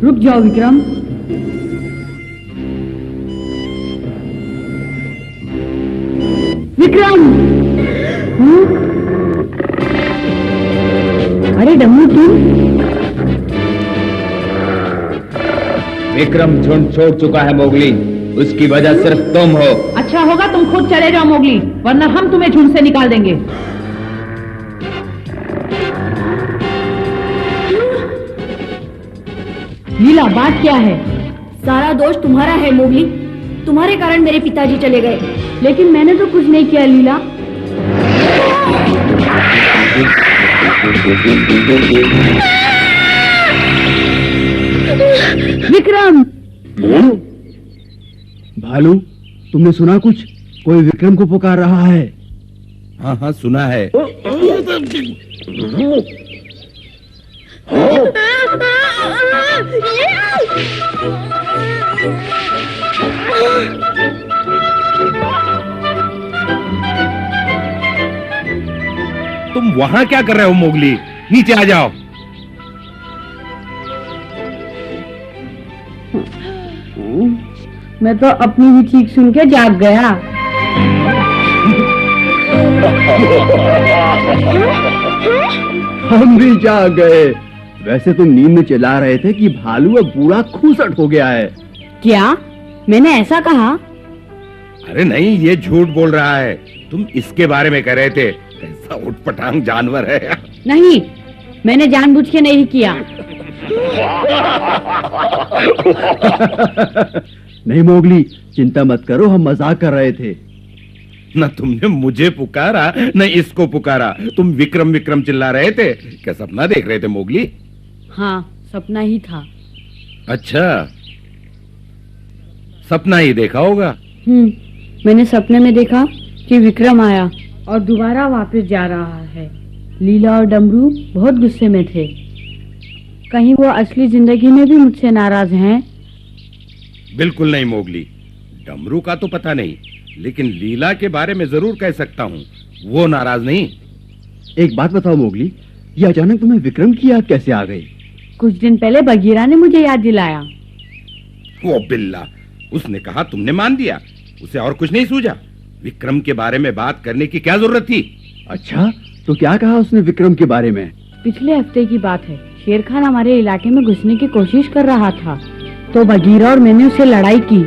रुक जाओ विक्रम। विक्रम! अरे डम्मू तुम? विक्रम झुंड छोड़ चुका है मोगली, उसकी वजह सिर्फ तुम हो। अच्छा होगा तुम खुद चले जाओ मोगली, वरना हम तुम्हें झुंड से निकाल देंगे। लीला बात क्या है? सारा दोष तुम्हारा है मोगली, तुम्हारे कारण मेरे पिताजी चले गए। लेकिन मैंने तो कुछ नहीं किया लीला। विक्रम! भालू, तुमने सुना कुछ? कोई विक्रम को पुकार रहा है। हाँ हाँ सुना है। तुम वहां क्या कर रहे हो मोगली? नीचे आ जाओ। मैं तो अपनी ही चीख सुन के जाग गया। हम भी जाग गए। वैसे तुम नींद में चिल्ला रहे थे कि भालू अब बूढ़ा खूसट हो गया है। क्या मैंने ऐसा कहा? अरे नहीं, ये झूठ बोल रहा है। तुम इसके बारे में कह रहे थे। कैसा उटपटांग जानवर है। नहीं, मैंने जानबूझ के नहीं किया। नहीं मोगली, चिंता मत करो, हम मजाक कर रहे थे। न तुमने मुझे पुकारा न इसको पुकारा। तुम विक्रम विक्रम चिल्ला रहे थे। क्या सपना देख रहे थे मोगली? हाँ, सपना ही था। अच्छा, सपना ही देखा होगा। मैंने सपने में देखा कि विक्रम आया और दोबारा वापस जा रहा है। लीला और डमरू बहुत गुस्से में थे। कहीं वो असली जिंदगी में भी मुझसे नाराज हैं? बिल्कुल नहीं मोगली, डमरू का तो पता नहीं, लेकिन लीला के बारे में जरूर कह सकता हूँ, वो नाराज नहीं। एक बात बताओ मोगली, ये अचानक तुम्हें विक्रम की याद कैसे आ गई? कुछ दिन पहले बगीरा ने मुझे याद दिलाया। वो बिल्ला, उसने कहा तुमने मान दिया, उसे और कुछ नहीं सूझा। विक्रम के बारे में बात करने की क्या जरूरत थी? अच्छा, तो क्या कहा उसने विक्रम के बारे में? पिछले हफ्ते की बात है। शेर खान हमारे इलाके में घुसने की कोशिश कर रहा था, तो बगीरा और मैंने उससे लड़ाई की।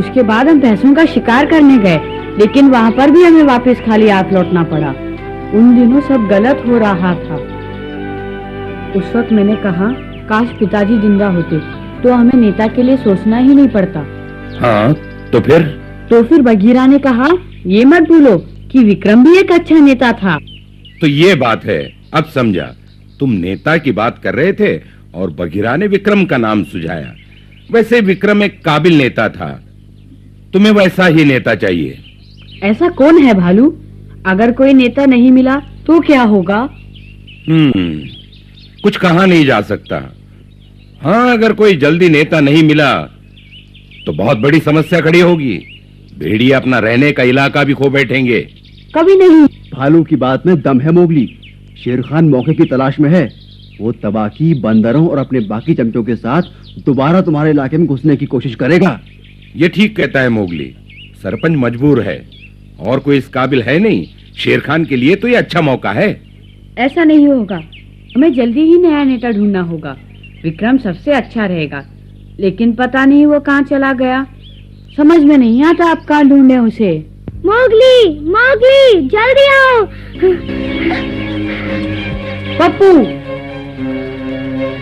उसके बाद हम भैंसों का शिकार करने गए, लेकिन वहाँ पर भी हमें वापस खाली हाथ लौटना पड़ा। उन दिनों सब गलत हो रहा था। उस वक्त मैंने कहा, काश पिताजी जिंदा होते तो हमें नेता के लिए सोचना ही नहीं पड़ता। हाँ, तो फिर? तो फिर बगीरा ने कहा, ये मत भूलो कि विक्रम भी एक अच्छा नेता था। तो ये बात है, अब समझा। तुम नेता की बात कर रहे थे और बगीरा ने विक्रम का नाम सुझाया। वैसे विक्रम एक काबिल नेता था, तुम्हें वैसा ही नेता चाहिए। ऐसा कौन है भालू? अगर कोई नेता नहीं मिला तो क्या होगा? कुछ कहा नहीं जा सकता। हाँ, अगर कोई जल्दी नेता नहीं मिला तो बहुत बड़ी समस्या खड़ी होगी। भेड़िया अपना रहने का इलाका भी खो बैठेंगे। कभी नहीं। भालू की बात में दम है मोगली। शेर खान मौके की तलाश में है। वो तबाकी, बंदरों और अपने बाकी चमचों के साथ दोबारा तुम्हारे इलाके में घुसने की कोशिश करेगा। ये ठीक कहता है मोगली। सरपंच मजबूर है और कोई इस काबिल है नहीं। शेर खान के लिए तो ये अच्छा मौका है। ऐसा नहीं होगा, हमें जल्दी ही नया नेता ढूंढना होगा। विक्रम सबसे अच्छा रहेगा, लेकिन पता नहीं वो कहाँ चला गया। समझ में नहीं आता आप कहाँ ढूंढे उसे। मोगली, मोगली, जल्दी आओ। पप्पू,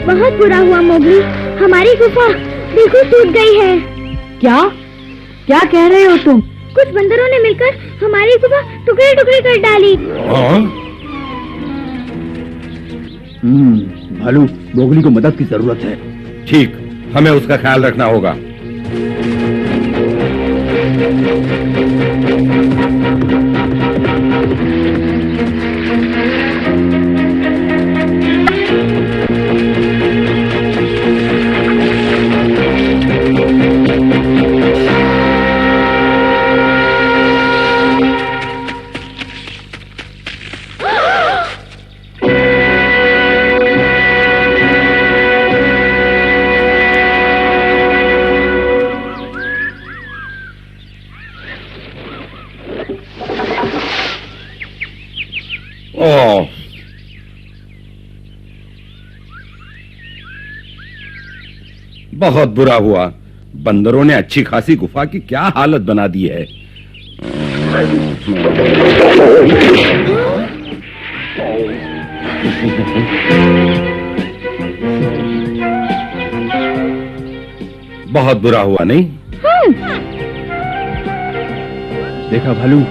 बहुत बुरा हुआ मोगली, हमारी गुफा बिल्कुल टूट गई है। क्या क्या कह रहे हो तुम? कुछ बंदरों ने मिलकर हमारी गुफा टुकड़े टुकड़े कर डाली। भालू, मोगली को मदद की जरूरत है। ठीक, हमें उसका ख्याल रखना होगा। ओह, बहुत बुरा हुआ। बंदरों ने अच्छी खासी गुफा की क्या हालत बना दी है। बहुत बुरा हुआ नहीं? देखा भालू,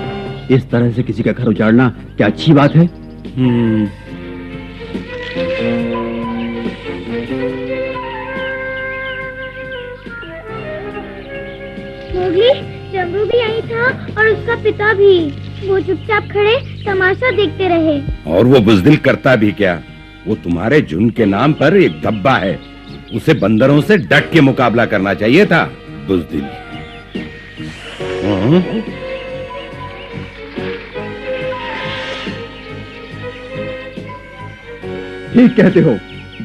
इस तरह से किसी का घर उजाड़ना क्या अच्छी बात है? मोगली, जम्बू भी यही था और उसका पिता भी। वो चुपचाप खड़े तमाशा देखते रहे। और वो बुजदिल करता भी क्या? वो तुम्हारे झुंड के नाम पर एक धब्बा है। उसे बंदरों से डट के मुकाबला करना चाहिए था। बुजदिल। ठीक कहते हो,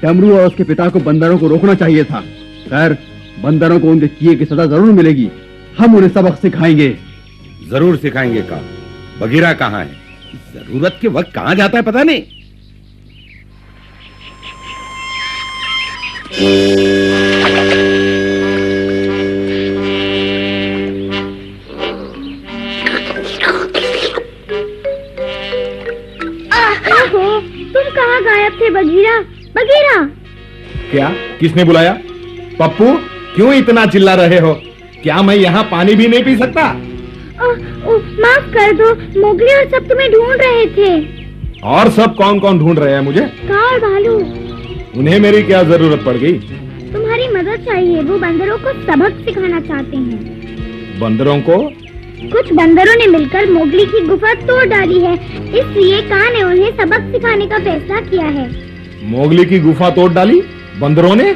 डमरू और उसके पिता को बंदरों को रोकना चाहिए था। खैर, बंदरों को उनके किए की सजा जरूर मिलेगी। हम उन्हें सबक सिखाएंगे। जरूर सिखाएंगे। का बगीरा कहाँ है? जरूरत के वक्त कहाँ जाता है पता नहीं। तुम कहाँ गायब थे बगीरा? बगीरा, क्या? किसने बुलाया? पप्पू, क्यों इतना चिल्ला रहे हो? क्या मैं यहाँ पानी भी नहीं पी सकता? माफ कर दो, मोगली और सब तुम्हें ढूंढ रहे थे। और सब कौन कौन ढूंढ रहे हैं मुझे? का और भालू। उन्हें मेरी क्या जरूरत पड़ गई? तुम्हारी मदद चाहिए। वो बंदरों को सबक सिखाना चाहते हैं। बंदरों को? कुछ बंदरों ने मिलकर मोगली की गुफा तोड़ डाली है, इसलिए कान ने उन्हें सबक सिखाने का फैसला किया है। मोगली की गुफा तोड़ डाली बंदरों ने?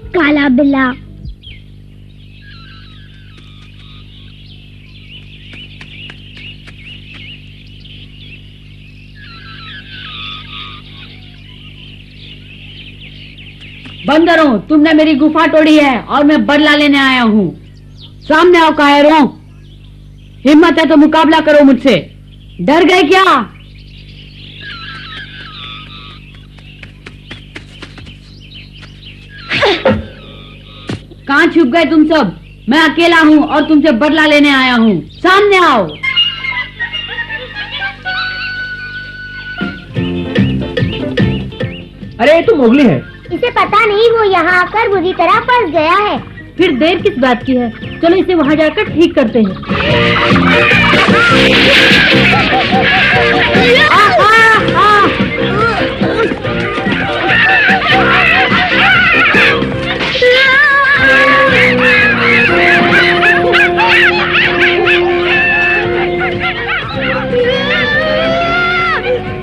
काला बिल्ला। बंदरों, तुमने मेरी गुफा तोड़ी है और मैं बदला लेने आया हूँ। सामने आओ कायरों। हिम्मत है तो मुकाबला करो मुझसे। डर गए क्या? कहाँ छुप गए तुम सब? मैं अकेला हूँ और तुमसे बदला लेने आया हूँ। सामने आओ। अरे ये तो मोगली है। इसे पता नहीं, वो यहाँ आकर बुरी तरह फंस गया है। फिर देर किस बात की है? चलो इसे वहाँ जाकर ठीक करते हैं।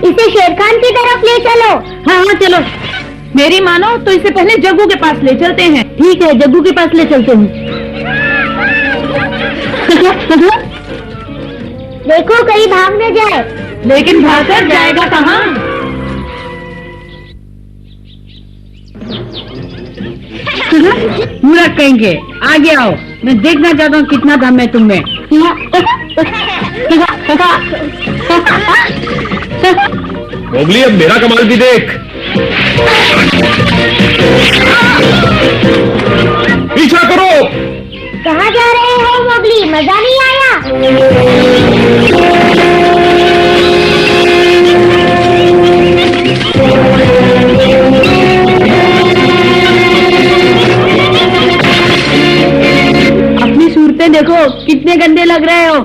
इसे शेर खान की तरफ ले चलो। हाँ चलो। मेरी मानो तो इसे पहले जग्गू के पास ले चलते हैं। ठीक है, जग्गू के पास ले चलते हैं। देखो कहीं भाग न जाए। लेकिन भागकर जाएगा कहाँ? पूरा कहेंगे। आगे आओ, मैं देखना चाहता हूँ कितना दम है तुम में। मोगली, अब मेरा कमाल भी देख। पीछा करो। कहाँ जा रहे हो मोगली? मजा नहीं आया? अपनी सूरतें देखो, कितने गंदे लग रहे हो।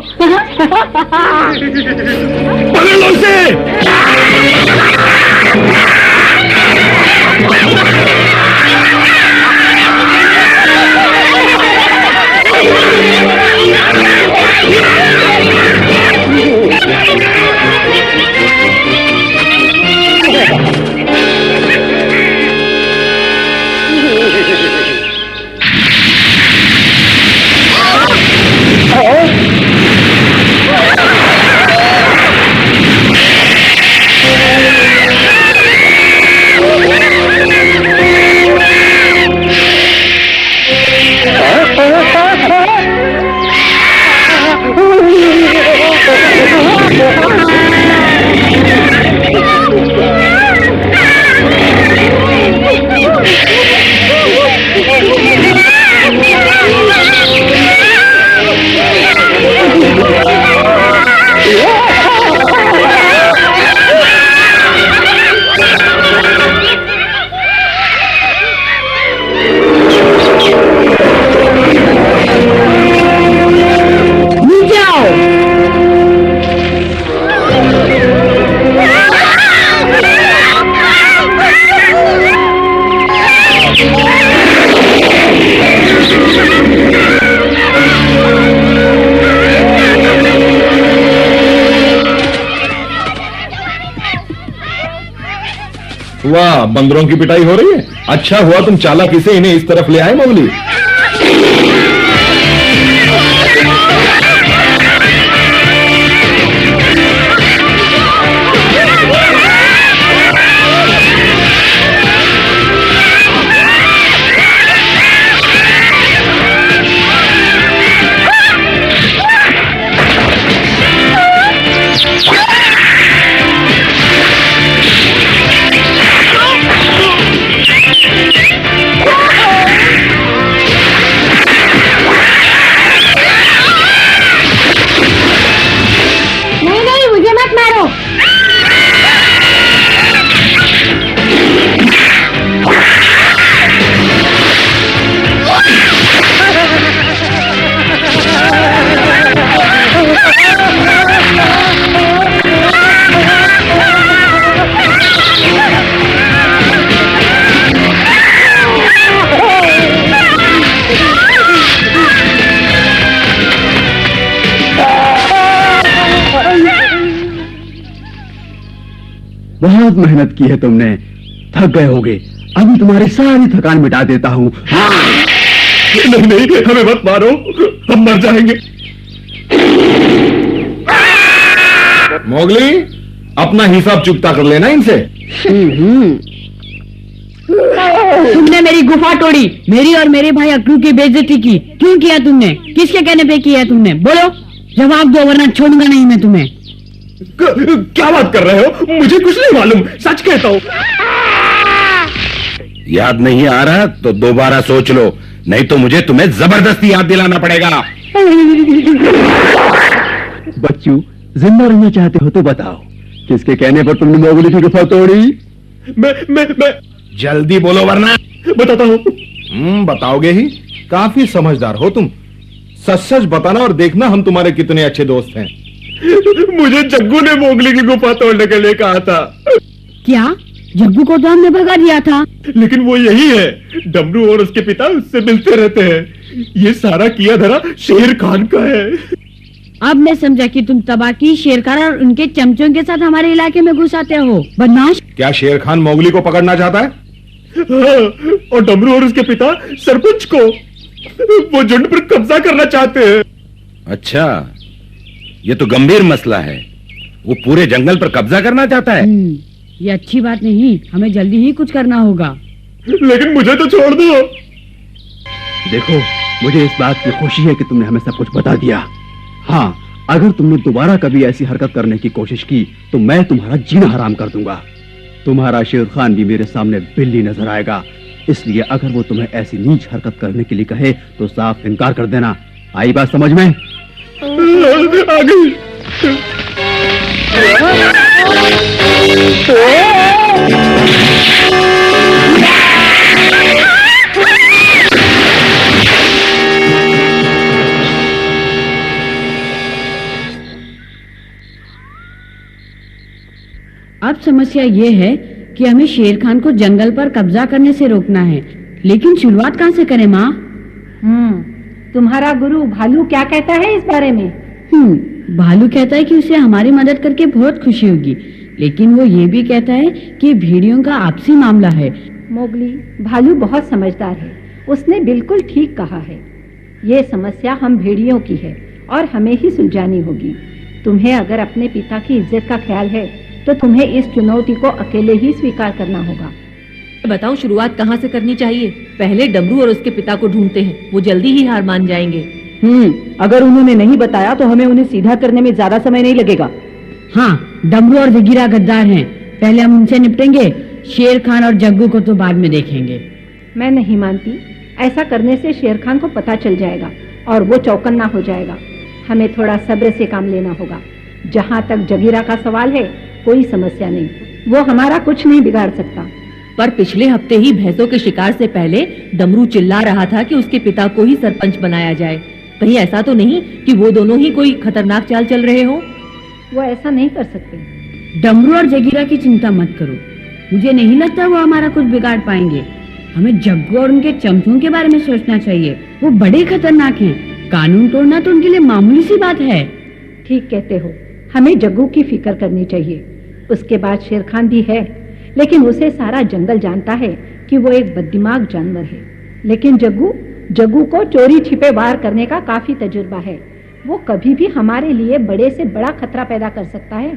पकड़ लो उसे। वाह, बंदरों की पिटाई हो रही है। अच्छा हुआ तुम चालाकी से इन्हें इस तरफ ले आए मोगली। बहुत मेहनत की है तुमने, थक गए होगे। अभी तुम्हारी सारी थकान मिटा देता हूँ। नहीं नहीं, हमें मत मारो, हम मर जाएंगे। मोगली, अपना हिसाब चुकता कर लेना इनसे। तुमने मेरी गुफा तोड़ी, मेरी और मेरे भाई अक्रू की बेइज्जती की। क्यों किया तुमने? किसके कहने पे किया तुमने? बोलो, जवाब दो वरना छोड़ूंगा नहीं मैं तुम्हें। क्या बात कर रहे हो? मुझे कुछ नहीं मालूम, सच कहता हूँ। याद नहीं आ रहा तो दोबारा सोच लो, नहीं तो मुझे तुम्हें जबरदस्ती याद दिलाना पड़ेगा। बच्चू, जिंदा रहना चाहते हो तो बताओ, किसके कहने पर तुमने मोगली की गुफा तोड़ी? मैं जल्दी बोलो वरना बताता हूँ। बताओगे ही? काफी समझदार हो तुम। सच सच बताना और देखना हम तुम्हारे कितने अच्छे दोस्त हैं। मुझे जग्गू ने मोगली की गुफा तोड़ने के लिए कहा था। क्या? जग्गू को तो हमने भगा दिया था। लेकिन वो यही है, डमरू और उसके पिता उससे मिलते रहते हैं। ये सारा किया धरा शेर खान का है। अब मैं समझा कि तुम तबाकी, शेरखान और उनके चमचों के साथ हमारे इलाके में घुस आते हो। बदमाश! क्या शेर खान मोगली को पकड़ना चाहता है? हाँ, और डमरू और उसके पिता सरपंच को। वो झुंड पर कब्जा करना चाहते हैं। अच्छा, ये तो गंभीर मसला है। वो पूरे जंगल पर कब्जा करना चाहता है। ये अच्छी बात नहीं, हमें जल्दी ही कुछ करना होगा। लेकिन मुझे तो छोड़ दो। देखो, मुझे इस बात की खुशी है कि तुमने हमें सब कुछ बता दिया। हाँ, अगर तुमने दोबारा कभी ऐसी हरकत करने की कोशिश की तो मैं तुम्हारा जीना हराम कर दूंगा। तुम्हारा शेर खान भी मेरे सामने बिल्ली नजर आएगा, इसलिए अगर वो तुम्हें ऐसी नीच हरकत करने के लिए कहे तो साफ इनकार कर देना। आई बात समझ में? अब समस्या ये है कि हमें शेर खान को जंगल पर कब्जा करने से रोकना है, लेकिन शुरुआत कहाँ से करें माँ? तुम्हारा गुरु भालू क्या कहता है इस बारे में? भालू कहता है कि उसे हमारी मदद करके बहुत खुशी होगी, लेकिन वो ये भी कहता है कि भेड़ियों का आपसी मामला है। मोगली, भालू बहुत समझदार है, उसने बिल्कुल ठीक कहा है। ये समस्या हम भेड़ियों की है और हमें ही सुलझानी होगी। तुम्हें अगर अपने पिता की इज्जत का ख्याल है तो तुम्हें इस चुनौती को अकेले ही स्वीकार करना होगा। बताओ शुरुआत कहाँ से करनी चाहिए? पहले डमरू और उसके पिता को ढूंढते हैं, वो जल्दी ही हार मान जाएंगे। अगर उन्होंने नहीं बताया तो हमें उन्हें सीधा करने में ज्यादा समय नहीं लगेगा। हाँ, डमरू और जगीरा गद्दार हैं, पहले हम उनसे निपटेंगे। शेर खान और जग्गू को तो बाद में देखेंगे। मैं नहीं मानती, ऐसा करने से शेर खान को पता चल जाएगा और वो चौकन्ना हो जाएगा। हमें थोड़ा सब्र से काम लेना होगा। जहाँ तक जगीरा का सवाल है, कोई समस्या नहीं, वो हमारा कुछ नहीं बिगाड़ सकता। पर पिछले हफ्ते ही भैंसों के शिकार से पहले डमरू चिल्ला रहा था कि उसके पिता को ही सरपंच बनाया जाए। कहीं ऐसा तो नहीं कि वो दोनों ही कोई खतरनाक चाल चल रहे हो? वो ऐसा नहीं कर सकते। डमरू और जगीरा की चिंता मत करो, मुझे नहीं लगता वो हमारा कुछ बिगाड़ पाएंगे। हमें जग्गू और उनके चमचों के बारे में सोचना चाहिए, वो बड़े खतरनाक हैं। कानून तोड़ना तो उनके लिए मामूली सी बात है। ठीक कहते हो, हमें जग्गू की फिक्र करनी चाहिए। उसके बाद शेर खान भी है, लेकिन उसे सारा जंगल जानता है कि वो एक बददिमाग जानवर है। लेकिन जग्गू को चोरी छिपे वार करने का काफी तजुर्बा है। वो कभी भी हमारे लिए बड़े से बड़ा खतरा पैदा कर सकता है।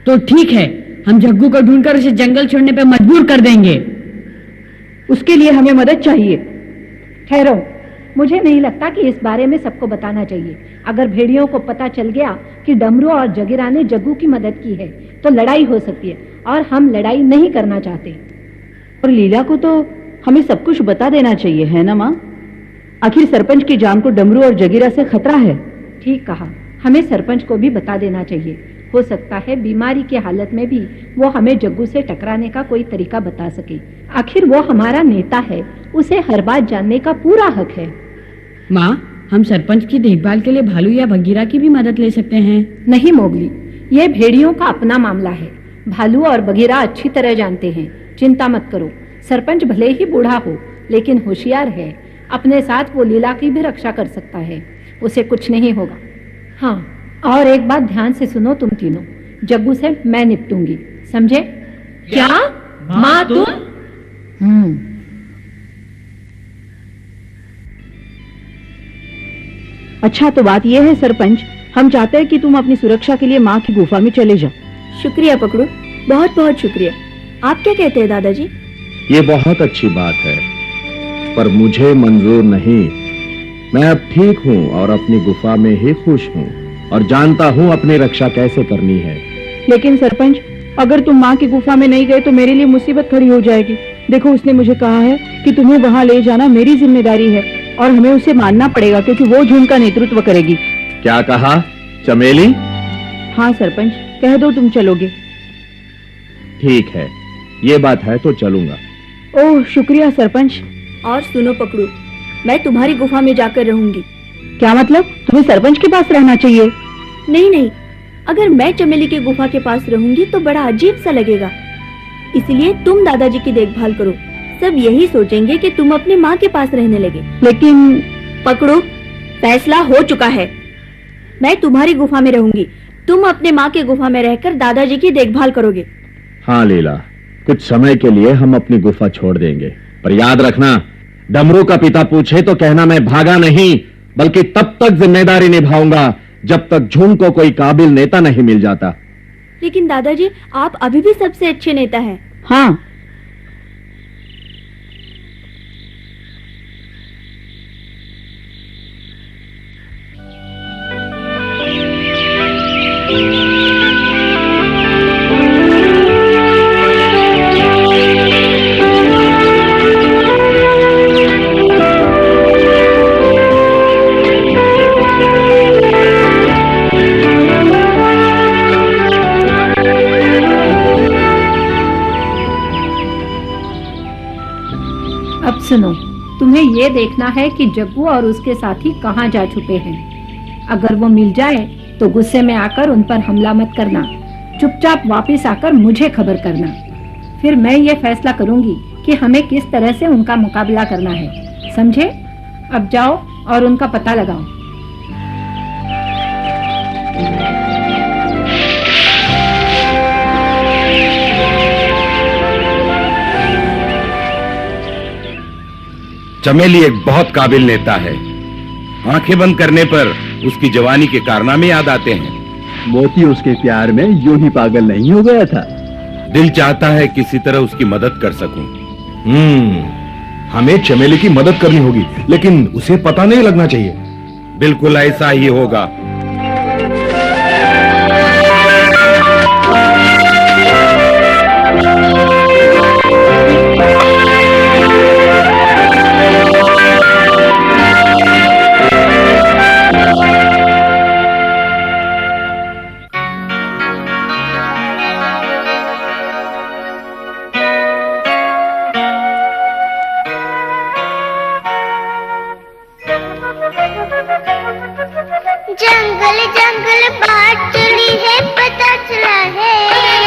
तो ठीक है, हम जग्गू को ढूंढकर उसे जंगल छोड़ने पर मजबूर कर देंगे। उसके लिए हमें मदद चाहिए। ठहरो, मुझे नहीं लगता कि इस बारे में सबको बताना चाहिए। अगर भेड़ियों को पता चल गया कि डमरू और जगीरा ने जग्गू की मदद की है तो लड़ाई हो सकती है, और हम लड़ाई नहीं करना चाहते। और लीला को तो हमें सब कुछ बता देना चाहिए, है ना माँ? आखिर सरपंच की जान को डमरू और जगीरा से खतरा है। ठीक कहा, हमें सरपंच को भी बता देना चाहिए। हो सकता है बीमारी की हालत में भी वो हमें जग्गू से टकराने का कोई तरीका बता सके। आखिर वो हमारा नेता है, उसे हर बात जानने का पूरा हक है। माँ, हम सरपंच की देखभाल के लिए भालू या बगीरा की भी मदद ले सकते हैं। नहीं मोगली, ये भेड़ियों का अपना मामला है। भालू और बगीरा अच्छी तरह जानते हैं, चिंता मत करो। सरपंच भले ही बूढ़ा हो, लेकिन होशियार है। अपने साथ वो लीला की भी रक्षा कर सकता है, उसे कुछ नहीं होगा। हाँ, और एक बात ध्यान से सुनो तुम तीनों, जग्गू से मैं निपटूंगी, समझे? क्या माँ तुम? अच्छा, तो बात यह है सरपंच, हम चाहते हैं कि तुम अपनी सुरक्षा के लिए माँ की गुफा में चले जाओ। शुक्रिया पकड़ू, बहुत बहुत शुक्रिया। आप क्या कहते हैं दादाजी? ये बहुत अच्छी बात है, पर मुझे मंजूर नहीं। मैं अब ठीक हूँ और अपनी गुफा में ही खुश हूँ और जानता हूँ अपनी रक्षा कैसे करनी है। लेकिन सरपंच, अगर तुम माँ की गुफा में नहीं गए तो मेरे लिए मुसीबत खड़ी हो जाएगी। देखो, उसने मुझे कहा है कि तुम्हें वहाँ ले जाना मेरी जिम्मेदारी है और हमें उसे मानना पड़ेगा क्योंकि वो झुंड का नेतृत्व करेगी। क्या कहा चमेली? हाँ सरपंच, कह दो तुम चलोगे। ठीक है, ये बात है तो चलूंगा। ओह शुक्रिया सरपंच। और सुनो पकड़ू, मैं तुम्हारी गुफा में जाकर रहूंगी। क्या मतलब? तुम्हें सरपंच के पास रहना चाहिए? नहीं नहीं, अगर मैं चमेली के गुफा के पास रहूंगी तो बड़ा अजीब सा लगेगा, इसलिए तुम दादाजी की देखभाल करो। सब यही सोचेंगे कि तुम अपनी माँ के पास रहने लगे। लेकिन पकड़ो, फैसला हो चुका है। मैं तुम्हारी गुफा में रहूंगी, तुम अपने माँ के गुफा में रहकर दादाजी की देखभाल करोगे। हाँ लीला, कुछ समय के लिए हम अपनी गुफा छोड़ देंगे, पर याद रखना, डमरू का पिता पूछे तो कहना मैं भागा नहीं, बल्कि तब तक जिम्मेदारी निभाऊंगा जब तक झुंड को कोई काबिल नेता नहीं मिल जाता। लेकिन दादाजी, आप अभी भी सबसे अच्छे नेता हैं। हाँ, सुनो, तुम्हें ये देखना है कि जग्गू और उसके साथी कहाँ जा छुपे हैं। अगर वो मिल जाए तो गुस्से में आकर उन पर हमला मत करना, चुपचाप वापस आकर मुझे खबर करना। फिर मैं ये फैसला करूंगी कि हमें किस तरह से उनका मुकाबला करना है, समझे? अब जाओ और उनका पता लगाओ। चमेली एक बहुत काबिल नेता है। आंखें बंद करने पर उसकी जवानी के कारनामे याद आते हैं। मोती उसके प्यार में यूं ही पागल नहीं हो गया था। दिल चाहता है किसी तरह उसकी मदद कर सकूं। हमें चमेली की मदद करनी होगी, लेकिन उसे पता नहीं लगना चाहिए। बिल्कुल ऐसा ही होगा। जंगल जंगल बात चली है, पता चला है।